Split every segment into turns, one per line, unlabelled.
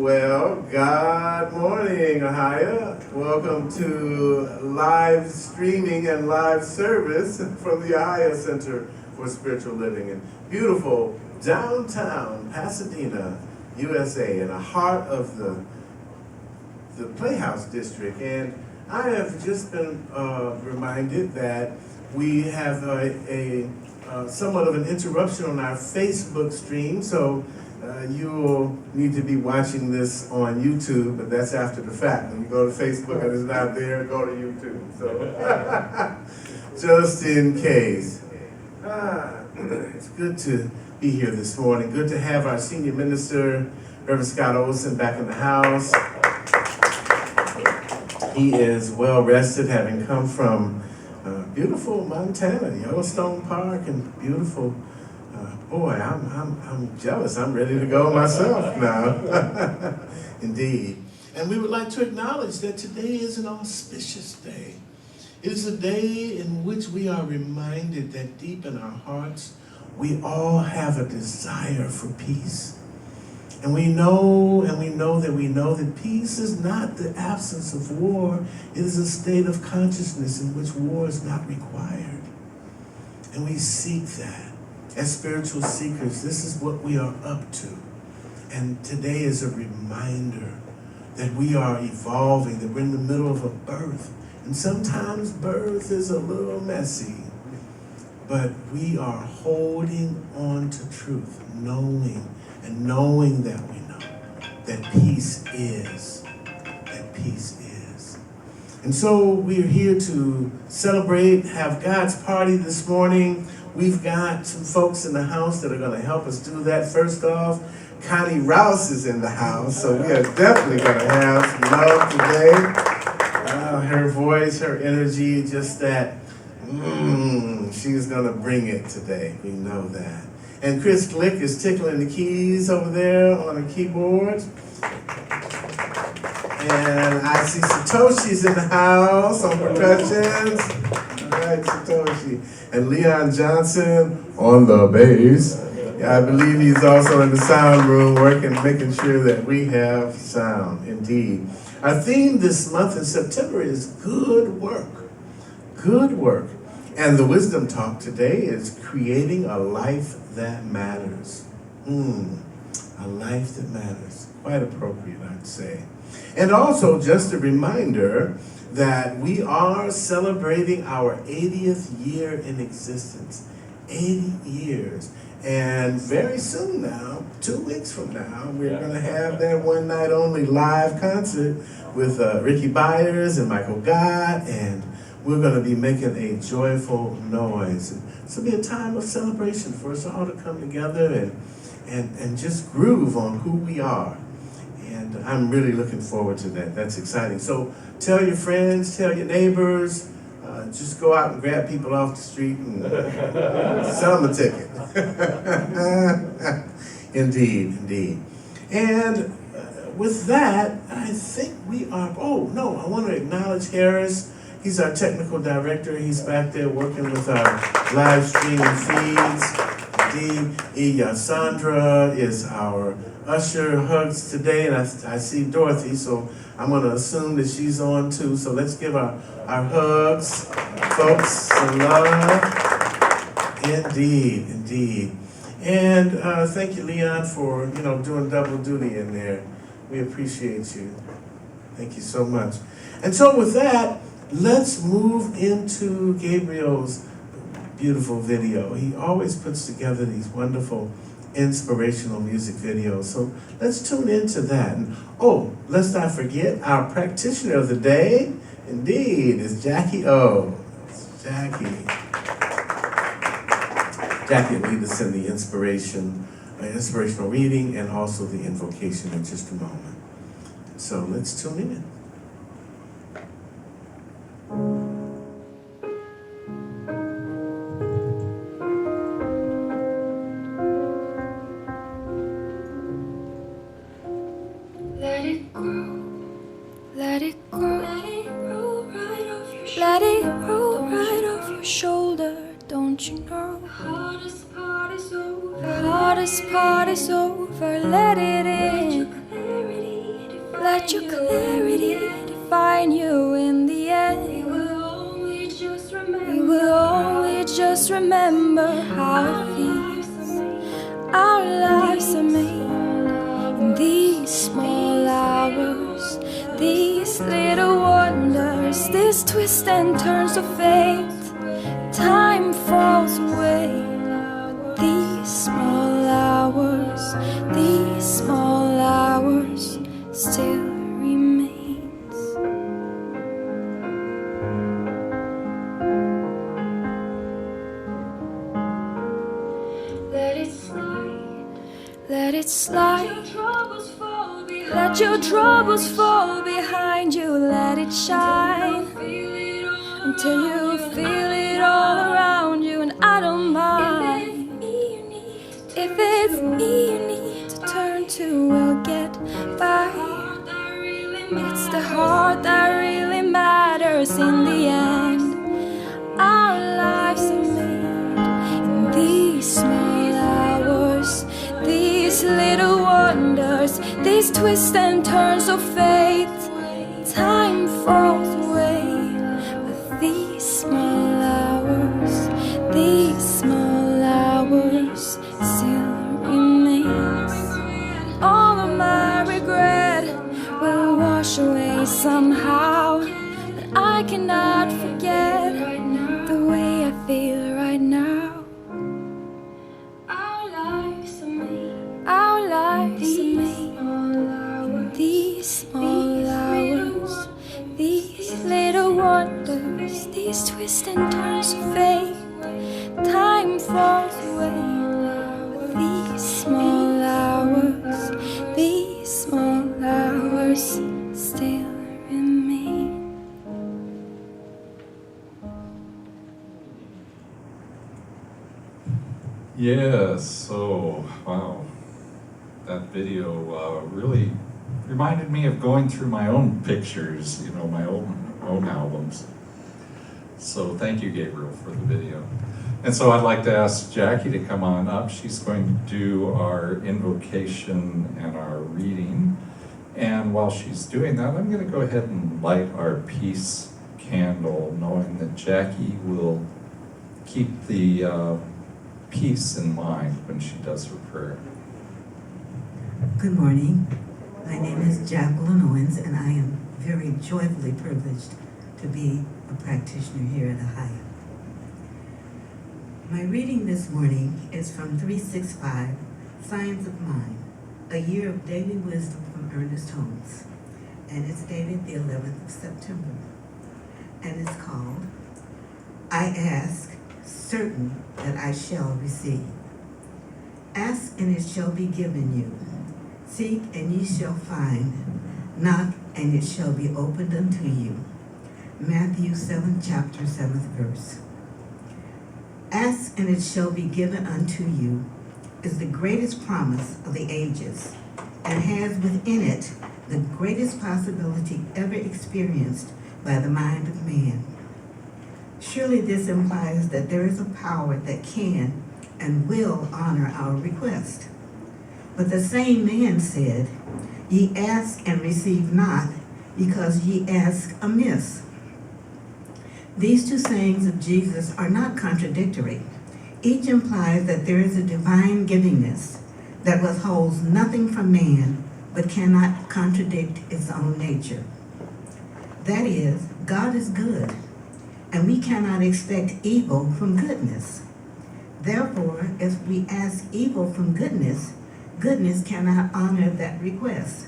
Well, good morning, Ahiah. Welcome to live streaming and live service from the Ahiah Center for Spiritual Living in beautiful downtown Pasadena, USA, in the heart of the Playhouse District. And I have just been reminded that we have a somewhat of an interruption on our Facebook stream, so you will need to be watching this on YouTube, but that's after the fact. When you go to Facebook and it's not there, go to YouTube. So, just in case. It's good to be here this morning. Good to have our senior minister, Reverend Scott Olson, back in the house. He is well rested, having come from beautiful Montana, Yellowstone Park, and beautiful. Boy, I'm jealous. I'm ready to go myself now. Indeed. And we would like to acknowledge that today is an auspicious day. It is a day in which we are reminded that deep in our hearts, we all have a desire for peace. And we know that peace is not the absence of war. It is a state of consciousness in which war is not required. And we seek that. As spiritual seekers, this is what we are up to. And today is a reminder that we are evolving, that we're in the middle of a birth. And sometimes birth is a little messy. But we are holding on to truth, knowing that we know that peace is. And so we're here to celebrate, have God's party this morning. We've got some folks in the house that are going to help us do that. First off, Connie Rouse is in the house, so we are definitely going to have some love today. Her voice, her energy, just that, she's going to bring it today. We know that. And Chris Glick is tickling the keys over there on the keyboard. And I see Satoshi's in the house on percussions. All right, Satoshi. And Leon Johnson on the bass. Yeah, I believe he's also in the sound room making sure that we have sound, indeed. Our theme this month in September is good work. Good work. And the wisdom talk today is creating a life that matters. A life that matters. Quite appropriate, I'd say. And also just a reminder that we are celebrating our 80th year in existence. 80 years. And very soon now, 2 weeks from now, we're going to have that one night only live concert with Ricky Byers and Michael Gott, and we're going to be making a joyful noise. This will be a time of celebration for us all to come together and just groove on who we are. And I'm really looking forward to that. That's exciting. So tell your friends, tell your neighbors, just go out and grab people off the street and sell them a ticket. Indeed. And with that, I think we are, I want to acknowledge Harris. He's our technical director. He's back there working with our live streaming feeds. Ahiah Sandra is our usher, hugs today, and I see Dorothy, so I'm going to assume that she's on too. So let's give our hugs, folks, some love. Indeed. And thank you, Leon, for doing double duty in there. We appreciate you. Thank you so much. And so with that, let's move into Gabriel's beautiful video. He always puts together these wonderful inspirational music videos. So let's tune into that. And let's not forget our practitioner of the day, indeed, is Jackie O. Jackie will lead us in the inspirational reading and also the invocation in just a moment. So let's tune in.
Let it grow right off your shoulder. Don't you know? The hardest part is over. Let it in. let your clarity define you in the end. We will only just remember how it feels. Our lives are made in these small hours, these little wonders, these twists and turns of fate. Time falls away. These small hours still remains. Let it slide, let it slide. Let your troubles fall behind you. Let it shine until you feel it all around you. And I don't mind if it's me you need to turn to. We'll get by. It's the heart that really matters in the end. Our lives are made in these small hours, these little wonders, these twists and turns of fate. Time falls away, but these small hours still remains. All of my regret will wash away somehow, but I cannot forget the way I feel right now. Our lives are made in these small hours, these little wonders, these twists and turns of fate. Time falls away, but these small hours still remain.
Yes, so, wow, that video really reminded me of going through my own pictures, my own albums. So thank you, Gabriel, for the video. And so I'd like to ask Jackie to come on up. She's going to do our invocation and our reading. And while she's doing that, I'm going to go ahead and light our peace candle, knowing that Jackie will keep the peace in mind when she does her prayer.
Good morning. My name is Jacqueline Owens, and I am very joyfully privileged to be a practitioner here at Ahiah. My reading this morning is from 365, Science of Mind, a year of daily wisdom from Ernest Holmes, and it's dated the 11th of September, and it's called, I Ask, Certain that I Shall Receive. Ask, and it shall be given you. Seek, and ye shall find. Knock, and it shall be opened unto you. Matthew 7, chapter 7th verse. Ask, and it shall be given unto you is the greatest promise of the ages, and has within it the greatest possibility ever experienced by the mind of man. Surely this implies that there is a power that can and will honor our request. But the same man said, Ye ask and receive not, because ye ask amiss. These two sayings of Jesus are not contradictory. Each implies that there is a divine givingness that withholds nothing from man, but cannot contradict its own nature. That is, God is good, and we cannot expect evil from goodness. Therefore, if we ask evil from goodness, goodness cannot honor that request.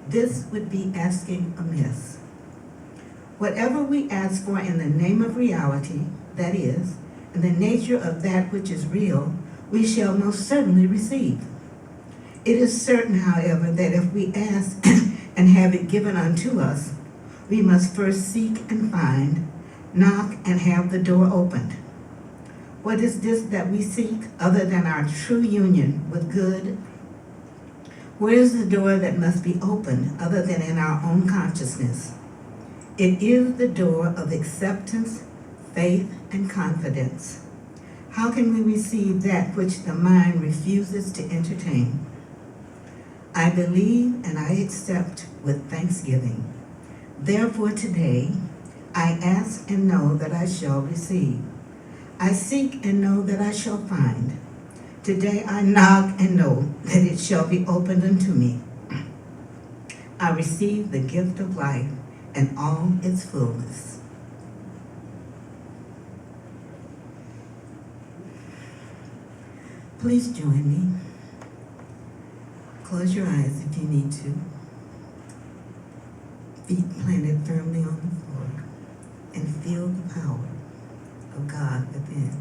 This would be asking amiss. Whatever we ask for in the name of reality, that is, in the nature of that which is real, we shall most certainly receive. It is certain, however, that if we ask and have it given unto us, we must first seek and find, knock and have the door opened. What is this that we seek other than our true union with good? Where is the door that must be opened other than in our own consciousness? It is the door of acceptance, faith, and confidence. How can we receive that which the mind refuses to entertain? I believe and I accept with thanksgiving. Therefore today, I ask and know that I shall receive. I seek and know that I shall find. Today I knock and know that it shall be opened unto me. I receive the gift of life and all its fullness. Please join me. Close your eyes if you need to. Feet planted firmly on the floor, and feel the power of God within.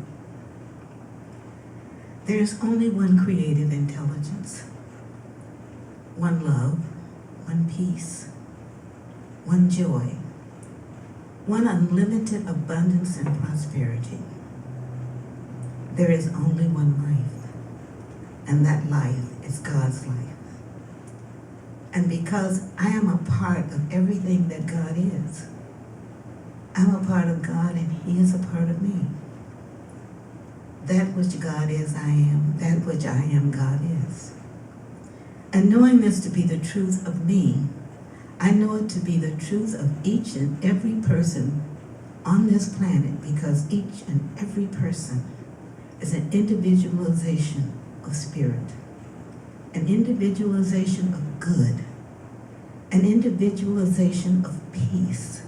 There is only one creative intelligence, one love, one peace, one joy, one unlimited abundance and prosperity. There is only one life, and that life is God's life. And because I am a part of everything that God is, I'm a part of God and He is a part of me. That which God is, I am. That which I am, God is. And knowing this to be the truth of me, I know it to be the truth of each and every person on this planet, because each and every person is an individualization of spirit, an individualization of good, an individualization of peace,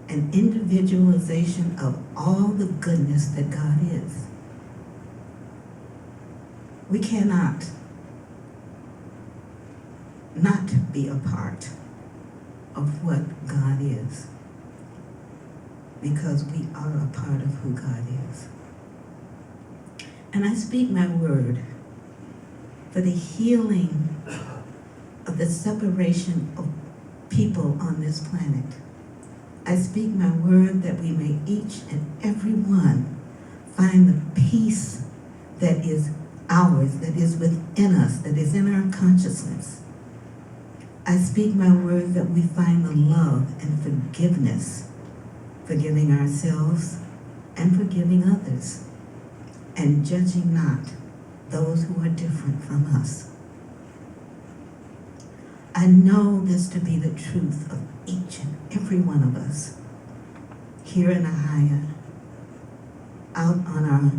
an individualization of all the goodness that God is. We cannot not be a part of what God is, because we are a part of who God is. And I speak my word for the healing of the separation of people on this planet. I speak my word that we may each and every one find the peace that is ours, that is within us, that is in our consciousness. I speak my word that we find the love and forgiveness, forgiving ourselves and forgiving others, and judging not those who are different from us. I know this to be the truth of each and every one of us here in Ahiah, out on our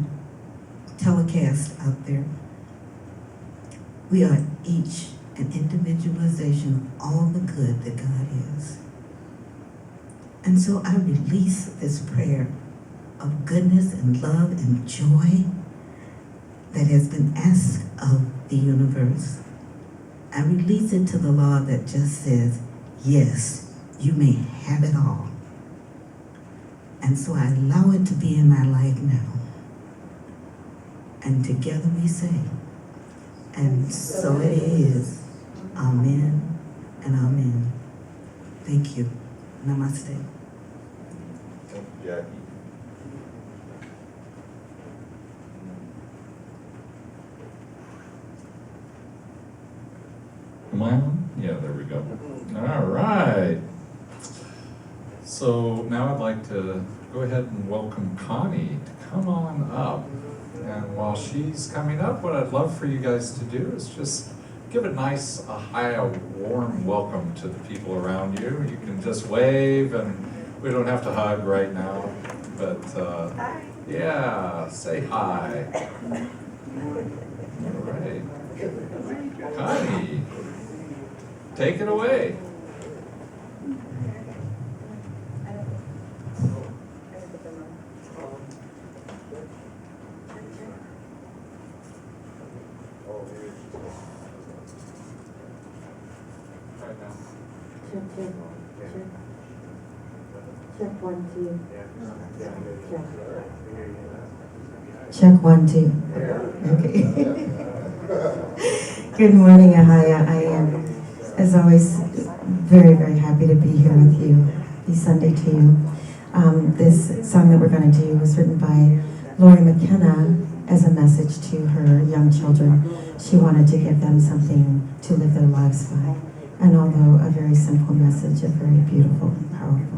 telecast out there. We are each an individualization of all the good that God is. And so I release this prayer of goodness and love and joy that has been asked of the universe. I release it to the law that just says, yes, you may have it all. And so I allow it to be in my life now. And together we say, and so it is. Amen and amen. Thank you. Namaste.
Thank you, Jackie. Am I on? Yeah, there we go. All right. So now I'd like to go ahead and welcome Connie to come on up. And while she's coming up, what I'd love for you guys to do is just give a nice Ahiah warm welcome to the people around you. You can just wave, and we don't have to hug right now, but yeah, say hi. All right. Connie, take it away.
Check 1, 2. Check 1, 2. Okay. Good morning, Ahiah. I am, as always, very, very happy to be here with you. Happy Sunday to you. This song that we're going to do was written by Lori McKenna as a message to her young children. She wanted to give them something to live their lives by. And although a very simple message, a very beautiful and powerful.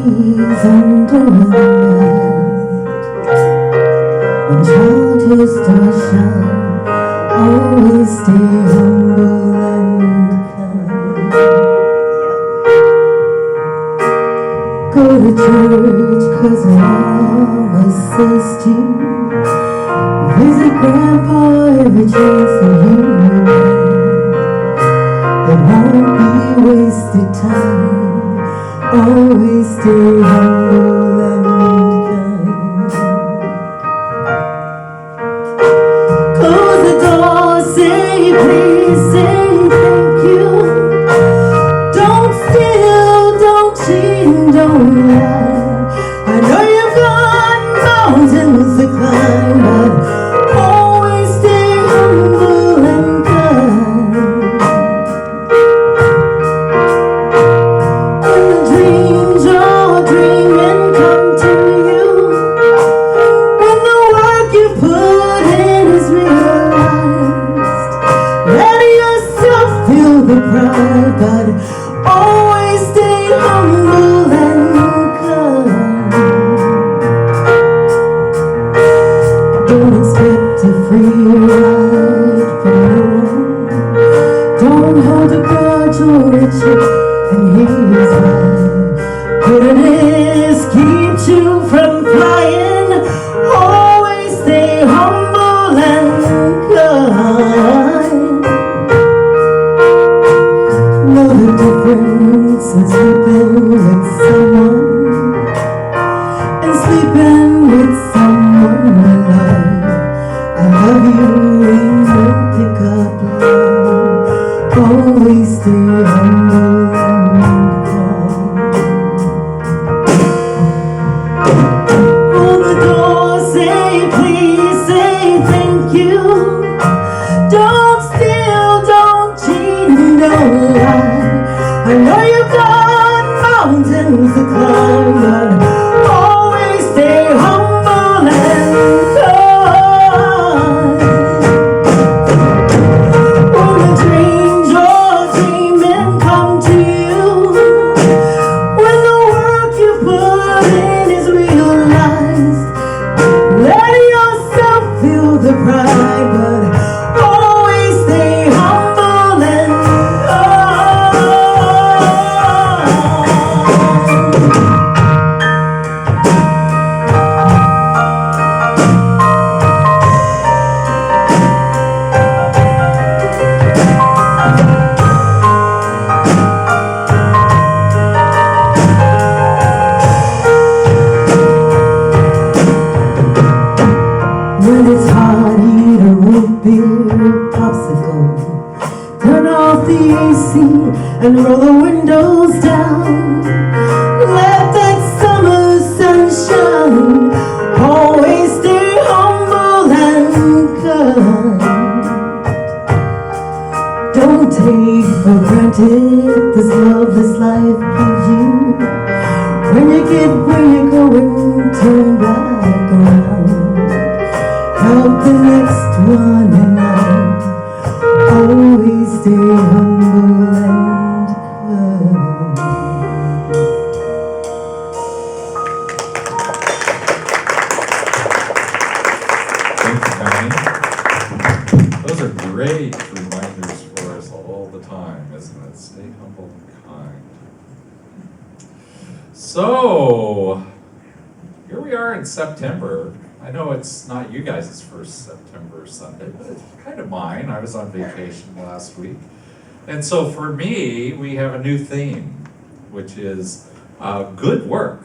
days under the mat, when childhood stars shine, always stay humble and kind. Go to church 'cause mama says to. Visit grandpa every chance that you can. It won't be wasted time. Always stay humble and kind. Close the door, say please, say thank you. Don't steal, don't cheat, don't lie. I know you've got mountains to climb, but always stay humble and kind. When the dreams you're dreaming come to you, when the work you put in is realized, let yourself feel the pride, but always stay humble and kind. Don't expect a free ride from no one. Don't hold a grudge or a chip, and here's why. Bitterness keeps you from flying. Always stay humble and kind. Know the difference in sleeping with someone and sleeping with someone you love. I love you ain't no pickup line. Always stay humble and kind. On the door, say please, say thank you. Don't steal, don't cheat, don't lie. I know you've got mountains to climb, but always stay humble and kind. When the dreams you're dreaming come to you, when the work you put in is realized, let yourself feel the pride, but always stay humble and when it's hot, eat a root beer popsicle. Turn off the AC and roll the windows down. Let that summer sun shine. Always stay humble and kind. Don't take for granted this loveless life gives you. When you get where you're going, turn back around. Help the next one and always stay humble and kind.
Thank you, Connie. Those are great reminders for us all the time, isn't it? Stay humble and kind. So, here we are in September. I know it's not you guys' first September Sunday, but it's kind of mine. I was on vacation last week. And so for me, we have a new theme, which is good work.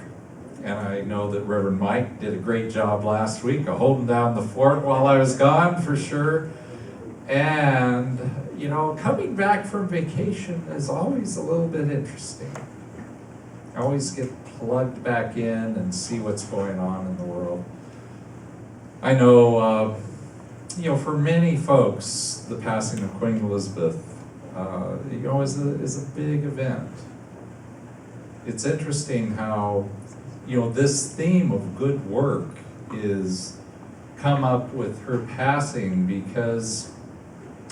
And I know that Reverend Mike did a great job last week of holding down the fort while I was gone, for sure. And, you know, coming back from vacation is always a little bit interesting. I always get plugged back in and see what's going on in the world. I know, you know, for many folks, the passing of Queen Elizabeth, you know, is a big event. It's interesting how, you know, this theme of good work is come up with her passing, because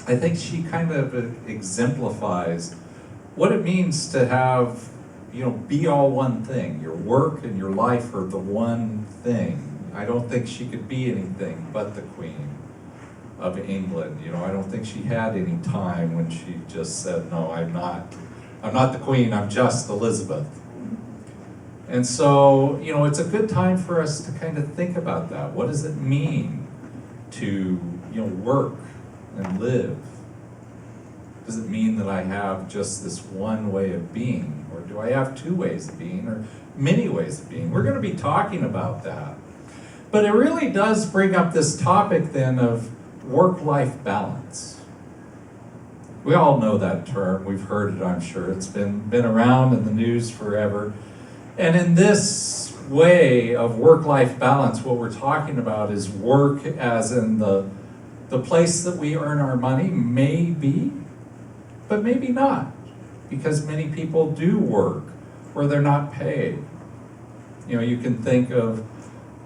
I think she kind of exemplifies what it means to have, be all one thing. Your work and your life are the one thing. I don't think she could be anything but the Queen of England. I don't think she had any time when she just said, no, I'm not the Queen, I'm just Elizabeth. And so, it's a good time for us to kind of think about that. What does it mean to, work and live? Does it mean that I have just this one way of being? Or do I have two ways of being, or many ways of being? We're going to be talking about that. But it really does bring up this topic then of work-life balance. We all know that term. We've heard it, I'm sure. It's been around in the news forever. And in this way of work-life balance, what we're talking about is work as in the place that we earn our money, maybe, but maybe not, because many people do work where they're not paid. You can think of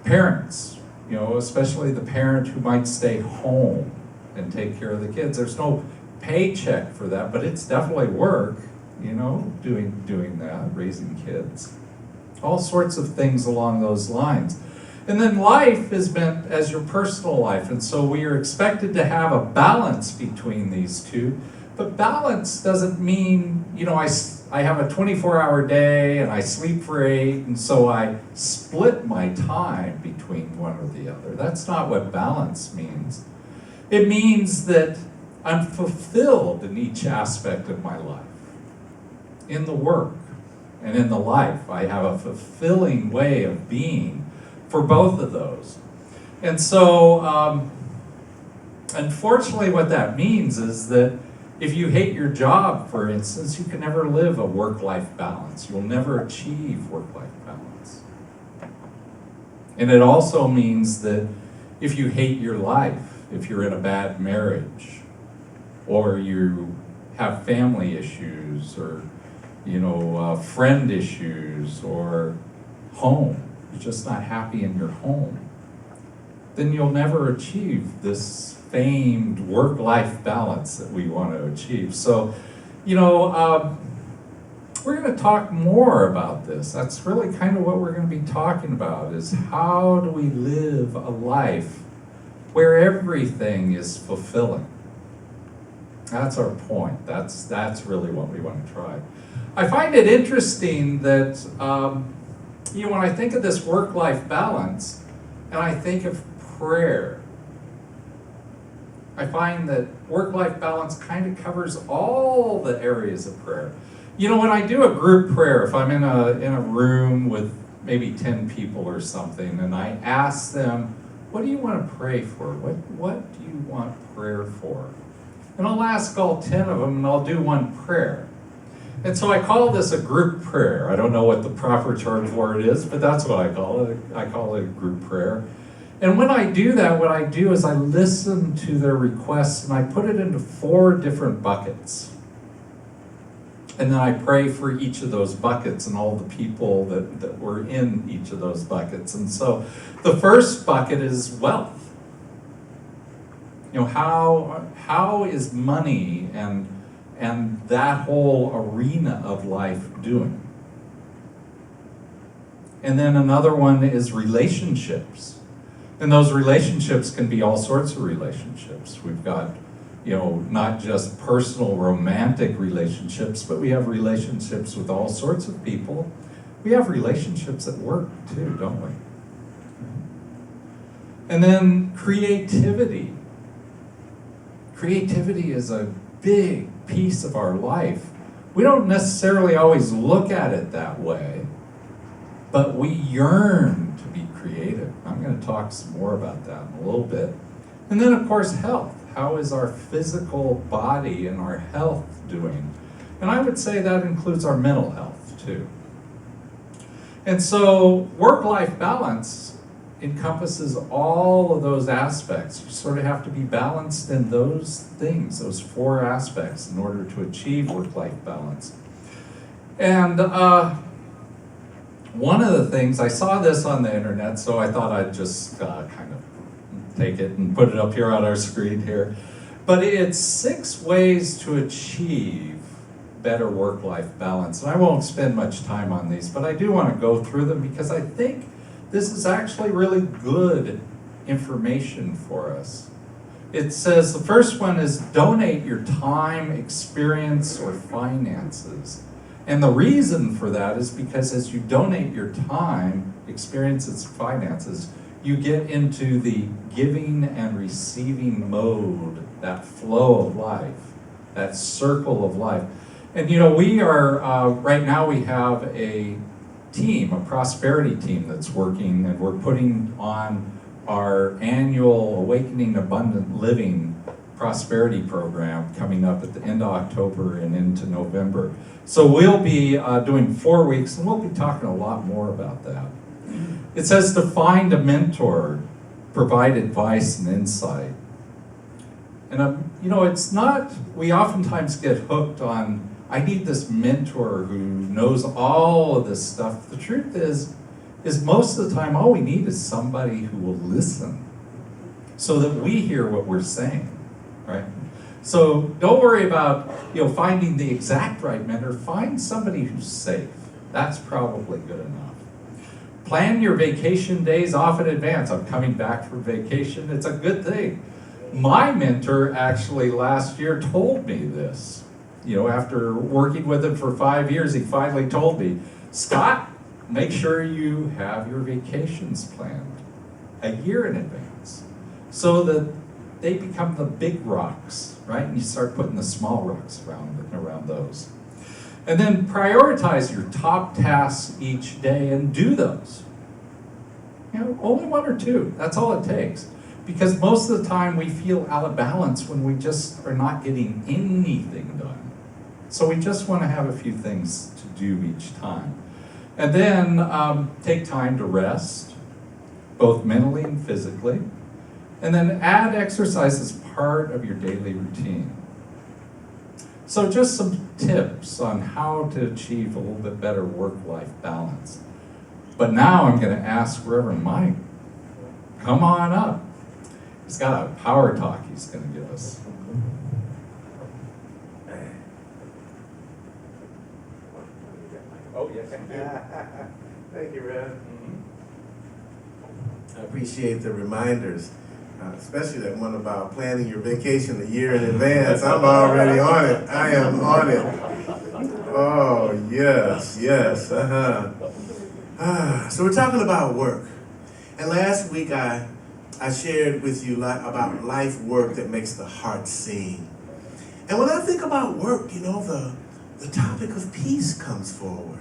parents, especially the parent who might stay home and take care of the kids. There's no paycheck for that, but it's definitely work, doing that, raising kids. All sorts of things along those lines. And then life is meant as your personal life, and so we are expected to have a balance between these two. But balance doesn't mean, I have a 24-hour day and I sleep for 8, and so I split my time between one or the other. That's not what balance means. It means that I'm fulfilled in each aspect of my life. In the work and in the life, I have a fulfilling way of being for both of those. And so, unfortunately, what that means is that if you hate your job, for instance, you can never live a work-life balance. You'll never achieve work-life balance. And it also means that if you hate your life, if you're in a bad marriage, or you have family issues, or friend issues, or home, you're just not happy in your home, then you'll never achieve this famed work-life balance that we want to achieve. So, we're going to talk more about this. That's really kind of what we're going to be talking about, is how do we live a life where everything is fulfilling? That's our point. That's really what we want to try. I find it interesting that, when I think of this work-life balance, and I think of prayer, I find that work-life balance kind of covers all the areas of prayer. When I do a group prayer, if I'm in a room with maybe 10 people or something, and I ask them, what do you want to pray for? What do you want prayer for? And I'll ask all 10 of them, and I'll do one prayer. And so I call this a group prayer. I don't know what the proper term for it is, but that's what I call it. I call it a group prayer. And when I do that, what I do is I listen to their requests, and I put it into 4 different buckets. And then I pray for each of those buckets and all the people that were in each of those buckets. And so the first bucket is wealth. How is money and that whole arena of life doing? And then another one is relationships. And those relationships can be all sorts of relationships. We've got, not just personal romantic relationships, but we have relationships with all sorts of people. We have relationships at work too, don't we? And then creativity. Creativity is a big piece of our life. We don't necessarily always look at it that way, but we yearn to be creative. I'm going to talk some more about that in a little bit. And then, of course, health. How is our physical body and our health doing? And I would say that includes our mental health, too. And so work-life balance encompasses all of those aspects. You sort of have to be balanced in those things, those 4 aspects, in order to achieve work-life balance. And one of the things, I saw this on the internet, so I thought I'd just kind of take it and put it up here on our screen here. But it's 6 ways to achieve better work-life balance. And I won't spend much time on these, but I do want to go through them because I think this is actually really good information for us. It says the first one is donate your time, experience, or finances. And the reason for that is because as you donate your time, experiences, finances, you get into the giving and receiving mode, that flow of life, that circle of life. And you know, we are, right now we have a team, a prosperity team that's working, and we're putting on our annual Awakening Abundant Living prosperity program coming up at the end of October and into November. So we'll be doing 4 weeks, and we'll be talking a lot more about that. It says to find a mentor, provide advice and insight. And you know, it's not, we oftentimes get hooked on, I need this mentor who knows all of this stuff. The truth is most of the time all we need is somebody who will listen so that we hear what we're saying, right? So don't worry about, you know, finding the exact right mentor. Find somebody who's safe. That's probably good enough. Plan your vacation days off in advance. I'm coming back from vacation. It's a good thing. My mentor actually last year told me this. You know, after working with him for 5 years, he finally told me, Scott, make sure you have your vacations planned a year in advance so that they become the big rocks, right? And you start putting the small rocks around those. And then prioritize your top tasks each day and do those. You know, only 1 or 2, that's all it takes. Because most of the time we feel out of balance when we just are not getting anything done. So we just want to have a few things to do each time. And then take time to rest, both mentally and physically. And then add exercise as part of your daily routine. So just some tips on how to achieve a little bit better work-life balance. But now I'm going to ask Reverend Mike, come on up. He's got a power talk he's going to give us.
Oh, yes, thank you. Thank you, Rev. I appreciate the reminders, especially that one about planning your vacation a year in advance. I'm already on it. I am on it. Oh, yes, yes. So we're talking about work. And last week I shared with you about life work that makes the heart sing. And when I think about work, you know, the topic of peace comes forward.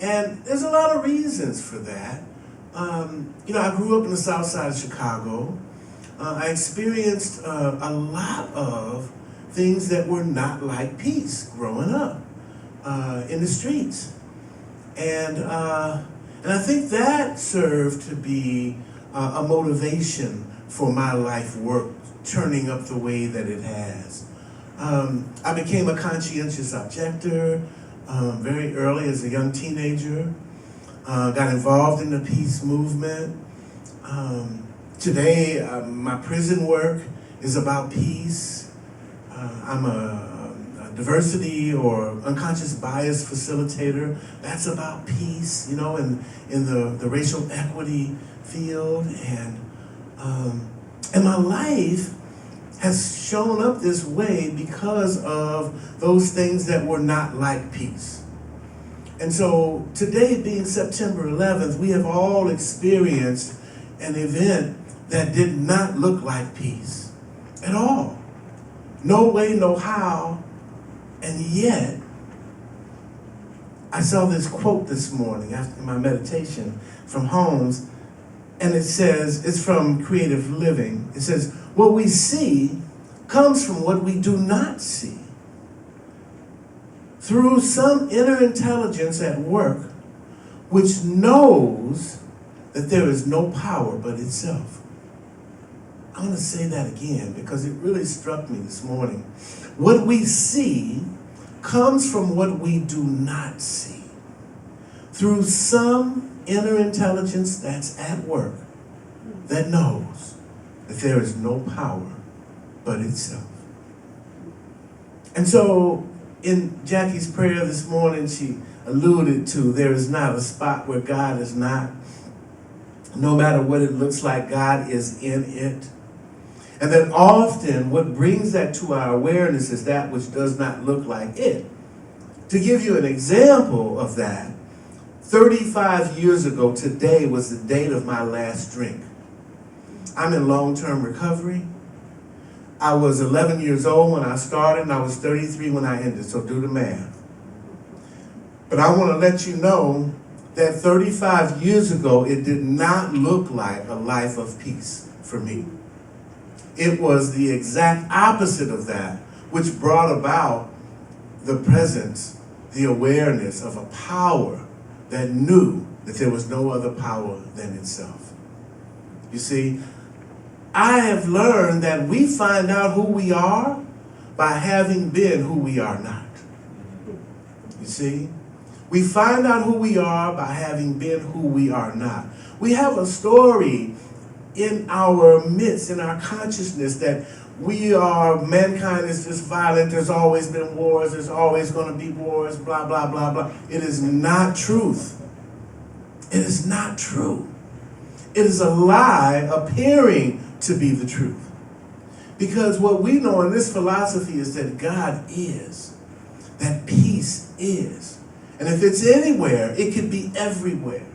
And there's a lot of reasons for that. You know, I grew up in the south side of Chicago. I experienced a lot of things that were not like peace growing up in the streets. And I think that served to be a motivation for my life work turning up the way that it has. I became a conscientious objector very early as a young teenager. Got involved in the peace movement. Today, my prison work is about peace. I'm a diversity or unconscious bias facilitator. That's about peace, you know, in the racial equity field. And my life has shown up this way because of those things that were not like peace. And so today being September 11th, we have all experienced an event that did not look like peace at all. No way, no how. And yet, I saw this quote this morning after my meditation from Holmes, and it says, it's from Creative Living. It says, what we see comes from what we do not see. Through some inner intelligence at work, which knows that there is no power but itself. I'm going to say that again because it really struck me this morning. What we see comes from what we do not see. Through some inner intelligence that's at work that knows that there is no power but itself. And so In Jackie's prayer this morning, she alluded to there is not a spot where God is not. No matter what it looks like, God is in it. And that often what brings that to our awareness is that which does not look like it. To give you an example of that, 35 years ago today was the date of my last drink. I'm in long-term recovery. I was 11 years old when I started, and I was 33 when I ended, so do the math. But I want to let you know that 35 years ago, it did not look like a life of peace for me. It was the exact opposite of that, which brought about the presence, the awareness of a power that knew that there was no other power than itself. You see, I have learned that we find out who we are by having been who we are not. You see? We find out who we are by having been who we are not. We have a story in our midst, in our consciousness, that mankind is just violent, there's always been wars, there's always going to be wars, blah, blah, blah, blah. It is not truth. It is not true. It is a lie appearing to be the truth. Because what we know in this philosophy is that God is, that peace is. And if it's anywhere, it could be everywhere.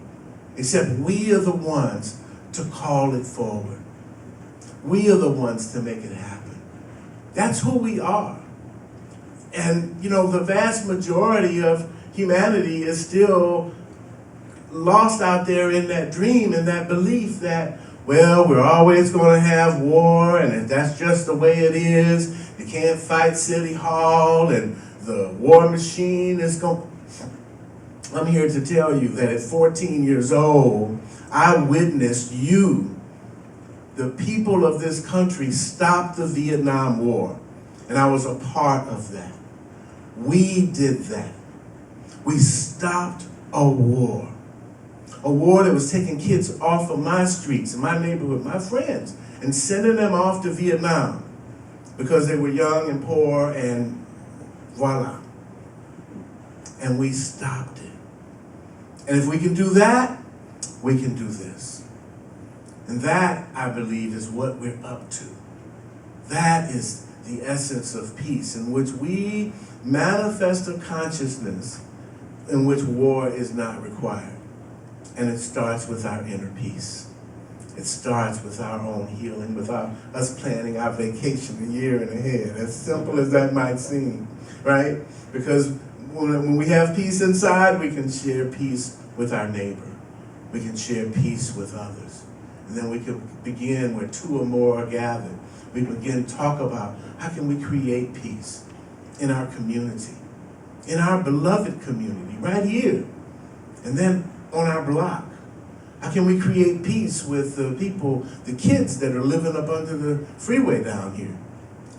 Except we are the ones to call it forward. We are the ones to make it happen. That's who we are. And, the vast majority of humanity is still lost out there in that dream and that belief that, well, we're always going to have war, and if that's just the way it is, you can't fight City Hall, and the war machine is going. I'm here to tell you that at 14 years old, I witnessed the people of this country, stop the Vietnam War, and I was a part of that. We did that. We stopped a war that was taking kids off of my streets, in my neighborhood, my friends, and sending them off to Vietnam because they were young and poor, and voila. And we stopped it. And if we can do that, we can do this. And that, I believe, is what we're up to. That is the essence of peace, in which we manifest a consciousness in which war is not required. And it starts with our inner peace. It starts with our own healing, with us planning our vacation a year in ahead, as simple as that might seem, right? Because when we have peace inside, we can share peace with our neighbor. We can share peace with others. And then we can begin where two or more are gathered. We begin to talk about how can we create peace in our community, in our beloved community, right here. And then on our block. How can we create peace with the people, the kids that are living up under the freeway down here?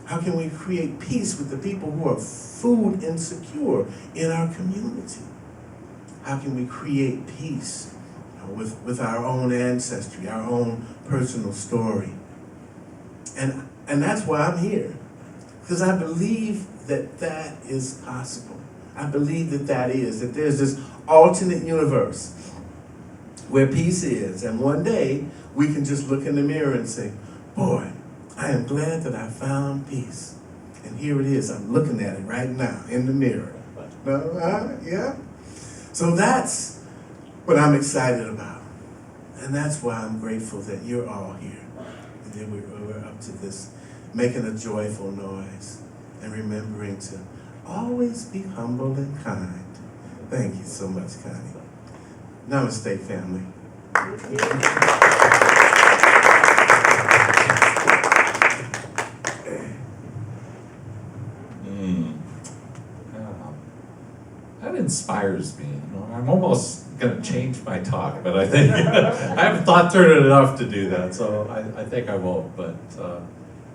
How can we create peace with the people who are food insecure in our community? How can we create peace with our own ancestry, our own personal story? And that's why I'm here. Because I believe that is possible. I believe that there's this alternate universe where peace is, and one day we can just look in the mirror and say, boy, I am glad that I found peace. And here it is, I'm looking at it right now in the mirror. Yeah? So that's what I'm excited about. And that's why I'm grateful that you're all here. And then we're up to this, making a joyful noise and remembering to always be humble and kind. Thank you so much, Connie. Namaste, family.
That inspires me. I'm almost going to change my talk, but I think I haven't thought through it enough to do that, so I think I won't. But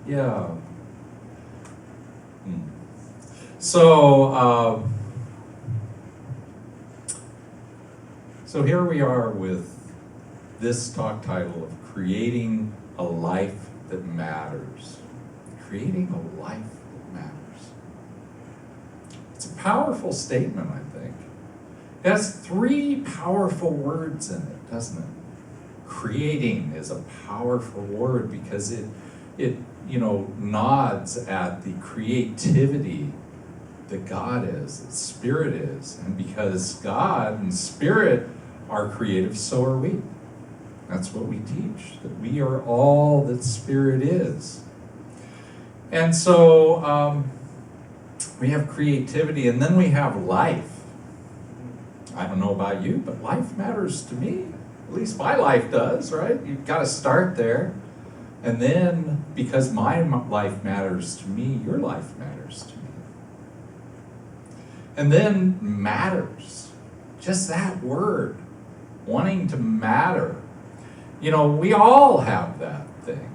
yeah. So here we are with this talk title of Creating a Life That Matters. Creating a Life That Matters. It's a a powerful statement, I think. It has three powerful words in it, doesn't it? Creating is a powerful word because it nods at the creativity that God is, that Spirit is. And because God and Spirit are creative, so are we. That's what we teach, that we are all that Spirit is. And so we have creativity, and then we have life. I don't know about you, but life matters to me. At least my life does, right? You've got to start there. And then, because my life matters to me, your life matters to me. And then matters. Just that word, wanting to matter. We all have that thing.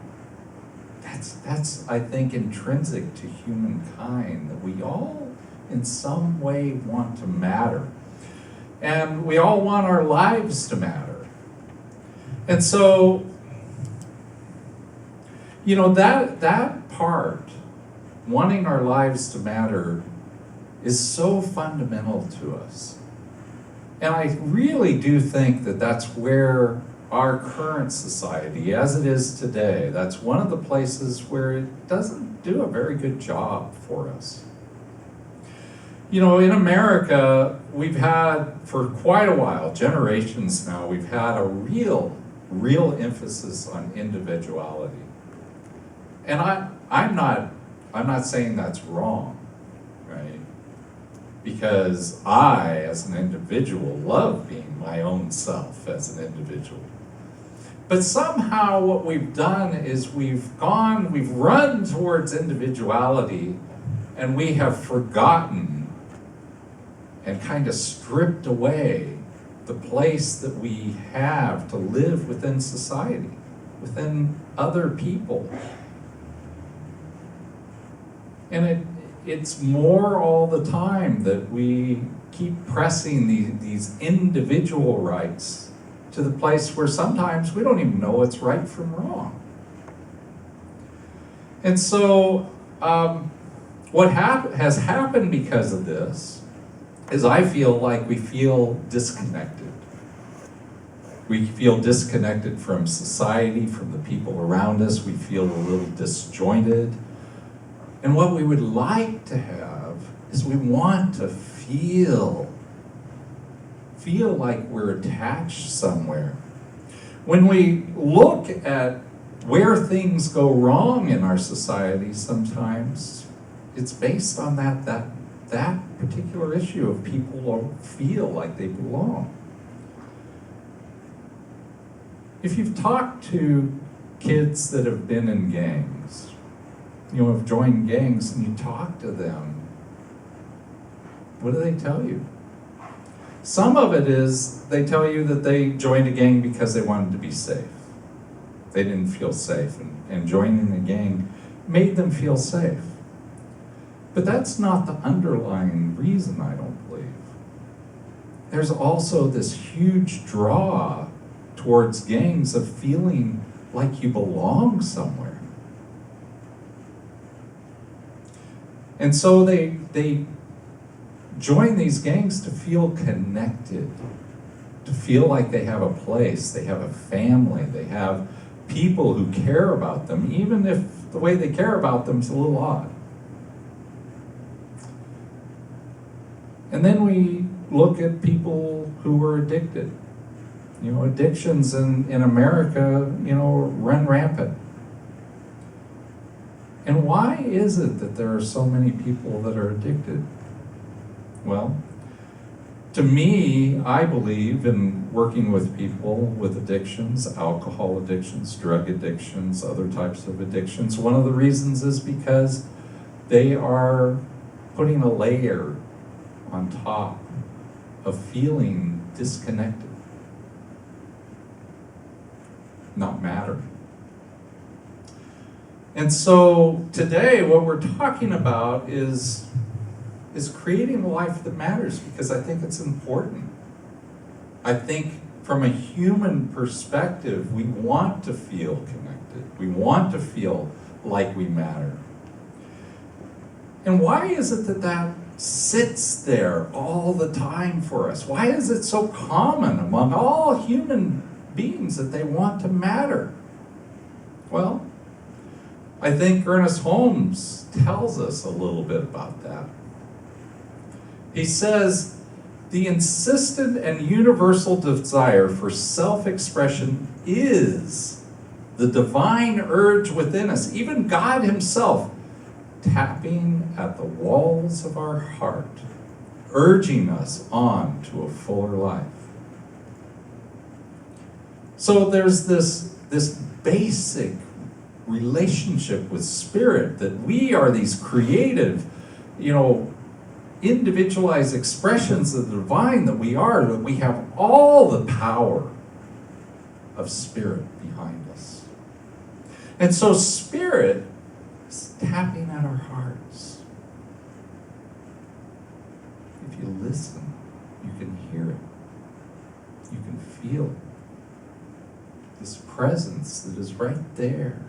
That's I think, intrinsic to humankind, that we all, in some way, want to matter. And we all want our lives to matter. And so, that part, wanting our lives to matter, is so fundamental to us. And I really do think that that's where our current society, as it is today, that's one of the places where it doesn't do a very good job for us. In America, we've had, for quite a while, generations now, we've had a real emphasis on individuality. And I'm not saying that's wrong, right? Because I, as an individual, love being my own self as an individual. But somehow what we've done is we've run towards individuality, and we have forgotten and kind of stripped away the place that we have to live within society, within other people. And it's more all the time that we keep pressing these individual rights to the place where sometimes we don't even know what's right from wrong. And so what has happened because of this is I feel like we feel disconnected. We feel disconnected from society, from the people around us. We feel a little disjointed. And what we would like to have is we want to feel like we're attached somewhere. When we look at where things go wrong in our society, sometimes it's based on that particular issue of people don't feel like they belong. If you've talked to kids that have been in gangs, have joined gangs, and you talk to them, what do they tell you? Some of it is they tell you that they joined a gang because they wanted to be safe. They didn't feel safe, and joining a gang made them feel safe. But that's not the underlying reason, I don't believe. There's also this huge draw towards gangs of feeling like you belong somewhere. And so they join these gangs to feel connected, to feel like they have a place, they have a family, they have people who care about them, even if the way they care about them is a little odd. And then we look at people who are addicted. Addictions in America, run rampant. And why is it that there are so many people that are addicted? Well, to me, I believe in working with people with addictions, alcohol addictions, drug addictions, other types of addictions. One of the reasons is because they are putting a layer on top of feeling disconnected, not mattering. And so today what we're talking about is creating a life that matters, because I think it's important. I think from a human perspective, we want to feel connected. We want to feel like we matter. And why is it that sits there all the time for us? Why is it so common among all human beings that they want to matter? Well, I think Ernest Holmes tells us a little bit about that. He says, the insistent and universal desire for self-expression is the divine urge within us, even God himself, tapping at the walls of our heart, urging us on to a fuller life. So there's this basic relationship with spirit, that we are these creative, individualized expressions of the divine that we are, that we have all the power of spirit behind us. And so spirit is tapping at our hearts. If you listen, you can hear it. You can feel it. This presence that is right there.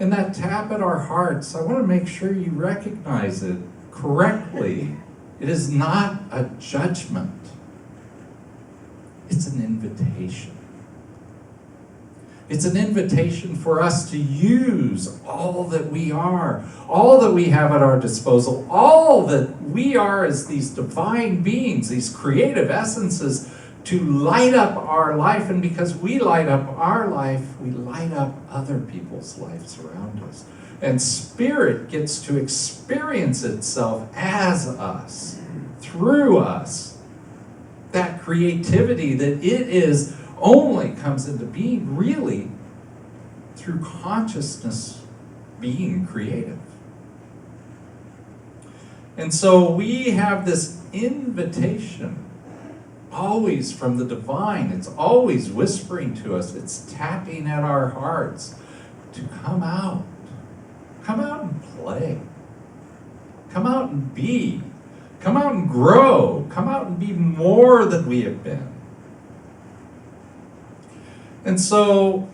And that tap at our hearts, I want to make sure you recognize it correctly. It is not a judgment. It's an invitation. It's an invitation for us to use all that we are, all that we have at our disposal, all that we are as these divine beings, these creative essences, to light up our life. And because we light up our life, we light up other people's lives around us. And spirit gets to experience itself as us, through us. That creativity that it is only comes into being really through consciousness being creative. And so we have this invitation always from the divine. It's always whispering to us. It's tapping at our hearts to come out. Come out and play. Come out and be. Come out and grow. Come out and be more than we have been. And so,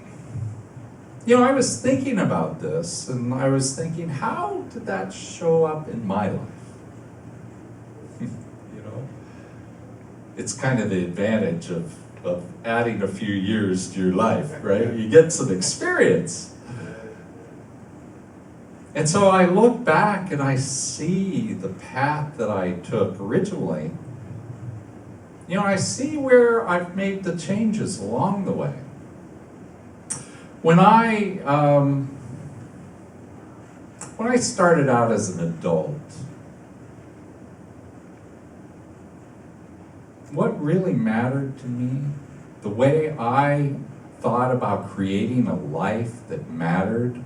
I was thinking about this, and I was thinking, how did that show up in my life? It's kind of the advantage of adding a few years to your life, right? You get some experience. And so I look back and I see the path that I took originally. I see where I've made the changes along the way. When I started out as an adult, what really mattered to me, the way I thought about creating a life that mattered,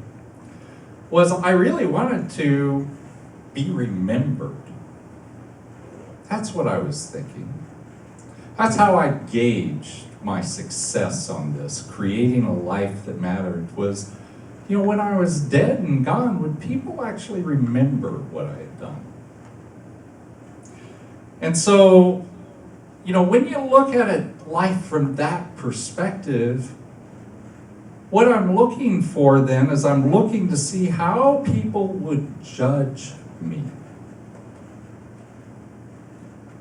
was I really wanted to be remembered. That's what I was thinking. That's how I gauged my success on this, creating a life that mattered, was, when I was dead and gone, would people actually remember what I had done? And so, when you look at it, life from that perspective, what I'm looking for then is I'm looking to see how people would judge me.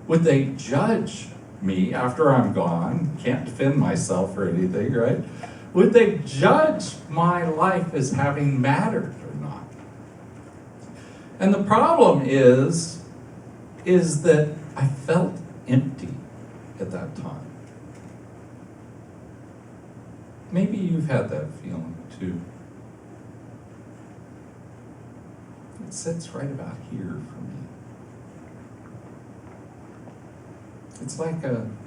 Would they judge me after I'm gone? Can't defend myself or anything, right? Would they judge my life as having mattered or not? And the problem is that I felt empty at that time. Maybe you've had that feeling too. It sits right about here for me. It's like I'm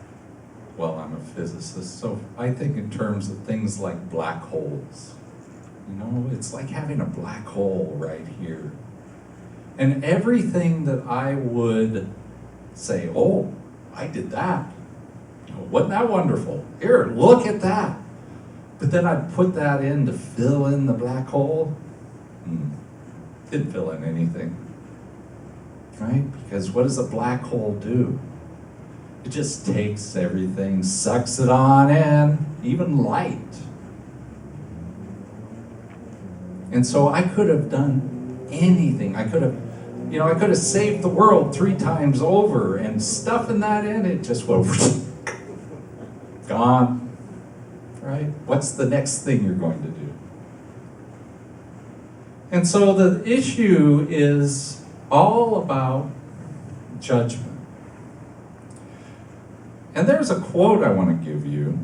a physicist, so I think in terms of things like black holes. It's like having a black hole right here. And everything that I would say, oh, I did that. Wasn't that wonderful? Here, look at that. But then I'd put that in to fill in the black hole. Didn't fill in anything. Right? Because what does a black hole do? It just takes everything, sucks it on in, even light. And so I could have done anything. I could have, You know, I could have saved the world 3 times over, and stuffing that in, it just went gone, right? What's the next thing you're going to do? And so the issue is all about judgment. And there's a quote I want to give you.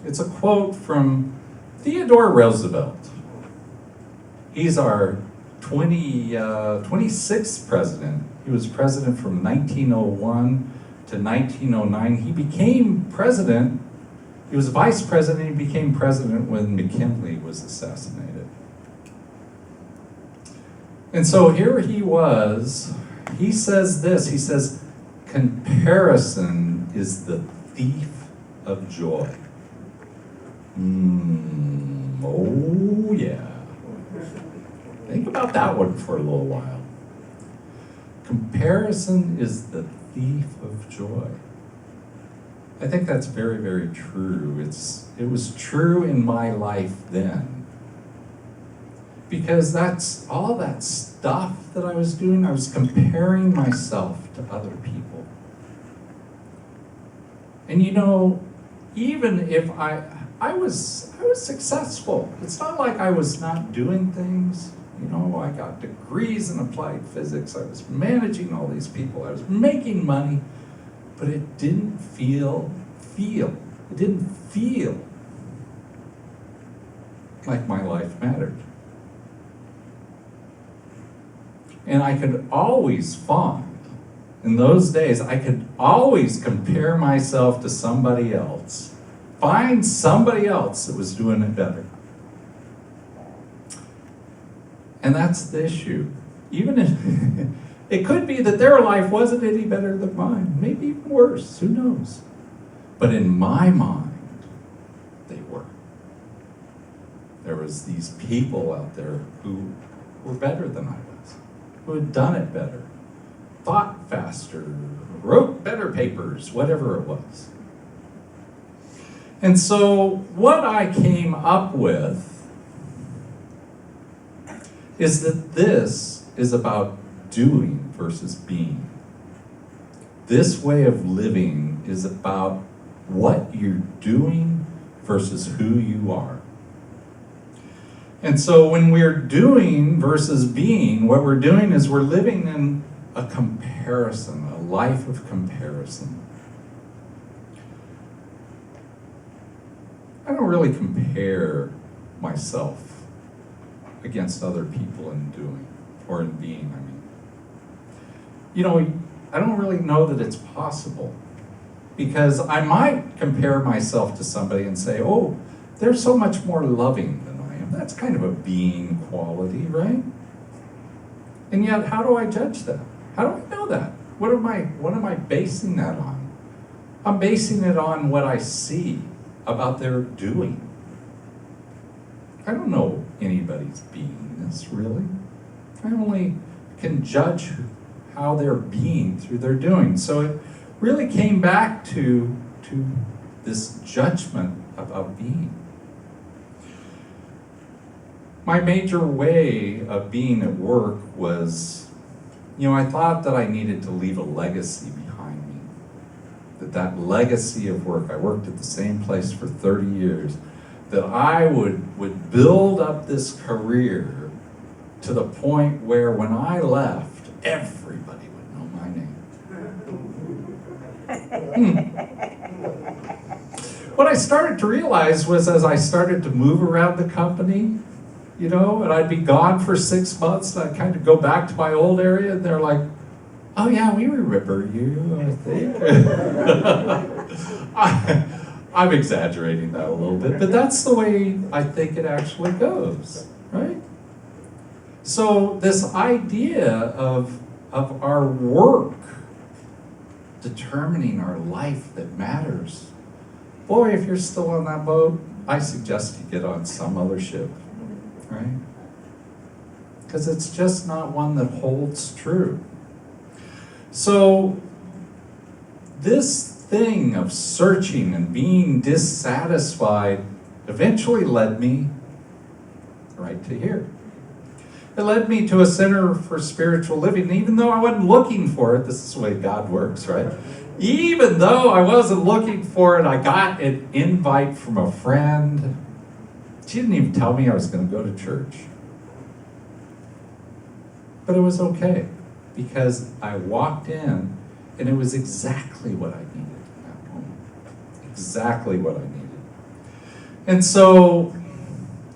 It's a quote from Theodore Roosevelt. He's our 26th president. He was president from 1901 to 1909. He became president. He was vice president. He became president when McKinley was assassinated. And so here he was. He says this. He says, comparison is the thief of joy. Oh yeah. Think about that one for a little while. Comparison is the thief of joy. I think that's very, very true. It was true in my life then. Because that's all that stuff that I was doing, I was comparing myself to other people. And you know, even if I was successful. It's not like I was not doing things. You know, I got degrees in applied physics. I was managing all these people. I was making money, but it didn't feel. It didn't feel like my life mattered. And I could always in those days, I could always compare myself to somebody else. Find somebody else that was doing it better. And that's the issue. Even if it could be that their life wasn't any better than mine, maybe even worse, who knows? But in my mind, they were. There was these people out there who were better than I was, who had done it better, thought faster, wrote better papers, whatever it was. And so what I came up with is that this is about doing versus being. This way of living is about what you're doing versus who you are. And so when we're doing versus being, what we're doing is we're living in a comparison, a life of comparison. I don't really compare myself against other people in doing, or in being, I mean. You know, I don't really know that it's possible, because I might compare myself to somebody and say, oh, they're so much more loving than I am. That's kind of a being quality, right? And yet, how do I judge that? How do I know that? What am I basing that on? I'm basing it on what I see about their doing. I don't know anybody's beingness, really. I only can judge how they're being through their doing. So it really came back to this judgment about being. My major way of being at work was, you know, I thought that I needed to leave a legacy behind me. That legacy of work, I worked at the same place for 30 years, that I would build up this career to the point where when I left, everybody would know my name. What I started to realize was, as I started to move around the company, you know, and I'd be gone for 6 months, and I'd kind of go back to my old area, and they're like, oh yeah, we remember you, I think. I'm exaggerating that a little bit, but that's the way I think it actually goes, right? So this idea of our work determining our life that matters, boy, if you're still on that boat, I suggest you get on some other ship, right? Because it's just not one that holds true. So this thing of searching and being dissatisfied eventually led me right to here. It led me to a center for spiritual living. And even though I wasn't looking for it, this is the way God works, right? Even though I wasn't looking for it, I got an invite from a friend. She didn't even tell me I was going to go to church. But it was okay, because I walked in and it was exactly what I needed in that moment. Exactly what I needed. And so,